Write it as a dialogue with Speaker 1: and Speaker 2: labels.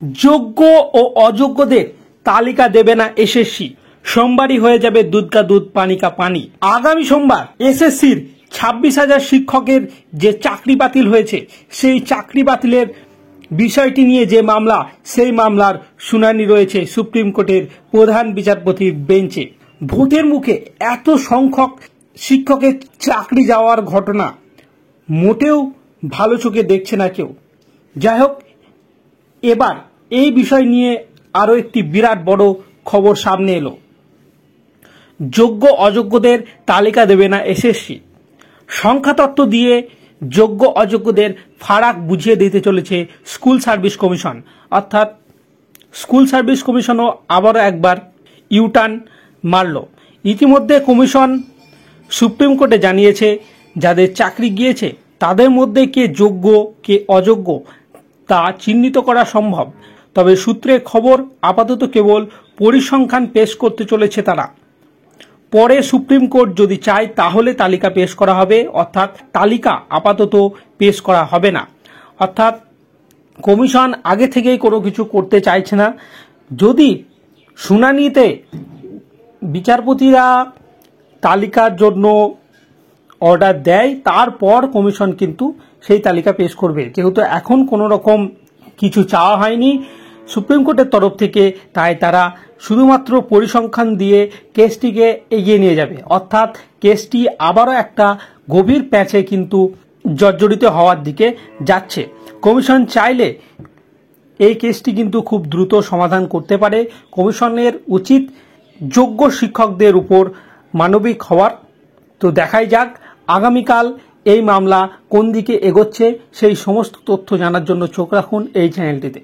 Speaker 1: যোগ্য ও অযোগ্যদের তালিকা দেবে না এসএসসি। সোমবারই হয়ে যাবে দুধ কা দুধ পানি কা পানি। আগামী সোমবার এসএসসির 26,000 শিক্ষকের যে চাকরি বাতিল হয়েছে, সেই চাকরি বাতিলের বিষয়টি নিয়ে যে মামলা, সেই মামলার শুনানি রয়েছে সুপ্রিম কোর্টের প্রধান বিচারপতির বেঞ্চে। ভোটের মুখে এত সংখ্যক শিক্ষকের চাকরি যাওয়ার ঘটনা মোটেও ভালো চোখে দেখছে না কেউ। যাই হোক, এবার এই বিষয় নিয়ে আরো একটি বিরাট বড় খবর সামনে এলো। যোগ্য অযোগ্যদের তালিকা দেবে না এসএসসি। সংখ্যাতত্ত্ব দিয়ে যোগ্য অযোগ্যদের ফারাক বুঝিয়ে দিতে চলেছে স্কুল সার্ভিস কমিশন। অর্থাৎ স্কুল সার্ভিস কমিশনও আবারও একবার ইউটার্ন মারল। ইতিমধ্যে কমিশন সুপ্রিম কোর্টে জানিয়েছে, যাদের চাকরি গিয়েছে তাদের মধ্যে কে যোগ্য কে অযোগ্য তা চিহ্নিত করা সম্ভব। তবে সূত্রের খবর, আপাতত কেবল পরিসংখ্যান পেশ করতে চলেছে তারা। পরে সুপ্রিম কোর্ট যদি চায় তাহলে তালিকা পেশ করা হবে, অর্থাৎ তালিকা আপাতত পেশ করা হবে না। অর্থাৎ কমিশন আগে থেকেই কোনো কিছু করতে চাইছে না। যদি শুনানিতে বিচারপতিরা তালিকার জন্য অর্ডার দেয়, তারপর কমিশন কিন্তু সেই তালিকা পেশ করবে। যেহেতু এখন কোনো রকম কিছু চাওয়া হয়নি সুপ্রিম কোর্টের তরফ থেকে, তাই তারা শুধুমাত্র পরিসংখ্যান দিয়ে কেসটিকে এগিয়ে নিয়ে যাবে। অর্থাৎ কেসটি আবারও একটা গভীর প্যাচে কিন্তু জর্জরিত হওয়ার দিকে যাচ্ছে। কমিশন চাইলে এই কেসটি কিন্তু খুব দ্রুত সমাধান করতে পারে। কমিশনের উচিত যোগ্য শিক্ষকদের উপর মানবিক হওয়ার। তো দেখাই যাক আগামীকাল এই মামলা কোন দিকে এগোচ্ছে। সেই সমস্ত তথ্য জানার জন্য চোখ রাখুন এই চ্যানেলটিতে।